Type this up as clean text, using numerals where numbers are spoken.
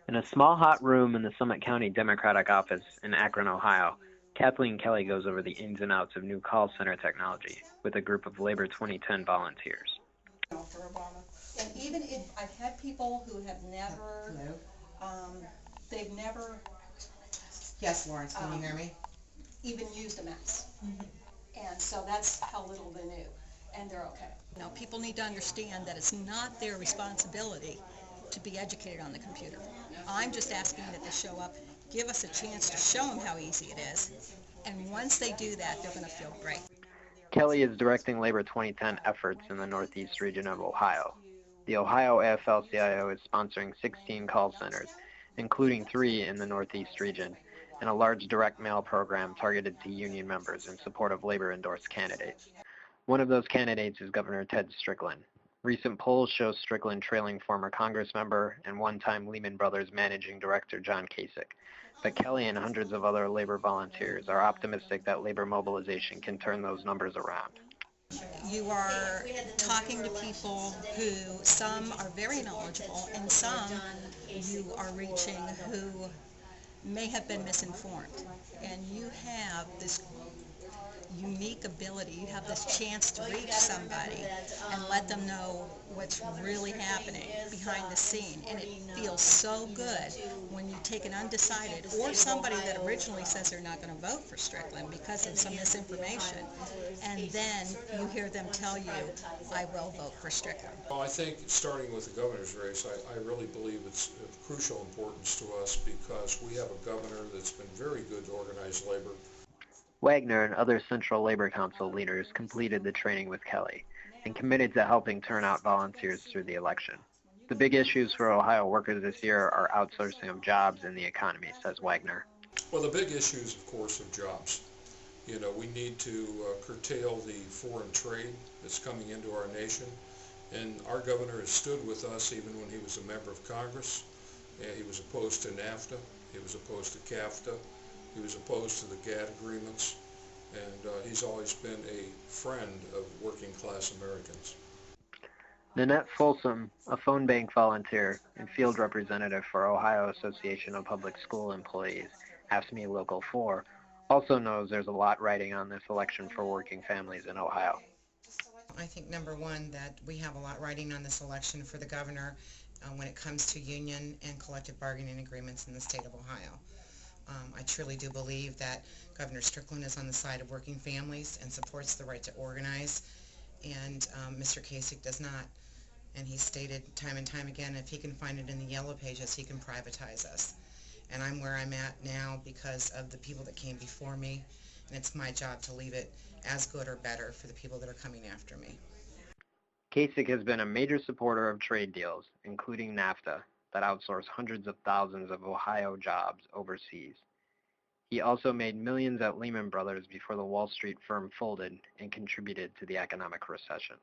In a small hot room in the Summit County Democratic office in Akron, Ohio, Kathleen Kelly goes over the ins and outs of new call center technology with a group of Labor 2010 volunteers. And even if I've had people who have never, they've never Yes, Lawrence, can you hear me? even used a mouse. And so that's how little they knew, and they're okay. Now, people need to understand that it's not their responsibility to be educated on the computer. I'm just asking that they show up, give us a chance to show them how easy it is, and once they do that, they're going to feel great. Kelly is directing Labor 2010 efforts in the Northeast region of Ohio. The Ohio AFL-CIO is sponsoring 16 call centers, including 3 in the Northeast region, and a large direct mail program targeted to union members in support of labor-endorsed candidates. One of those candidates is Governor Ted Strickland. Recent polls show Strickland trailing former Congress member and one-time Lehman Brothers managing director John Kasich. But Kelly and hundreds of other labor volunteers are optimistic that labor mobilization can turn those numbers around. You are talking to people who, some are very knowledgeable, and some you are reaching who may have been misinformed. And you have this unique ability, you have this chance to reach somebody and let them know what's really happening behind the scene. And it feels so good when you take an undecided or somebody that originally says they're not going to vote for Strickland because of some misinformation, and then you hear them tell you, I will vote for Strickland. Well, I think starting with the governor's race, I really believe it's of crucial importance to us because we have a governor that's been very good to organize labor. Wagner and other Central Labor Council leaders completed the training with Kelly and committed to helping turn out volunteers through the election. The big issues for Ohio workers this year are outsourcing of jobs and the economy, says Wagner. Well, the big issues, of course, of jobs. You know, we need to curtail the foreign trade that's coming into our nation. And our governor has stood with us even when he was a member of Congress. He was opposed to NAFTA. He was opposed to CAFTA. He was opposed to the GATT agreements. And he's always been a friend of working class Americans. Nanette Folsom, a phone bank volunteer and field representative for Ohio Association of Public School Employees, AFSCME Local 4, also knows there's a lot riding on this election for working families in Ohio. I think number one that we have a lot riding on this election for the governor when it comes to union and collective bargaining agreements in the state of Ohio. I truly do believe that Governor Strickland is on the side of working families and supports the right to organize, and Mr. Kasich does not. And he's stated time and time again, if he can find it in the yellow pages, he can privatize us. And I'm where I'm at now because of the people that came before me, and it's my job to leave it as good or better for the people that are coming after me. Kasich has been a major supporter of trade deals, including NAFTA, that outsource hundreds of thousands of Ohio jobs overseas. He also made millions at Lehman Brothers before the Wall Street firm folded and contributed to the economic recession.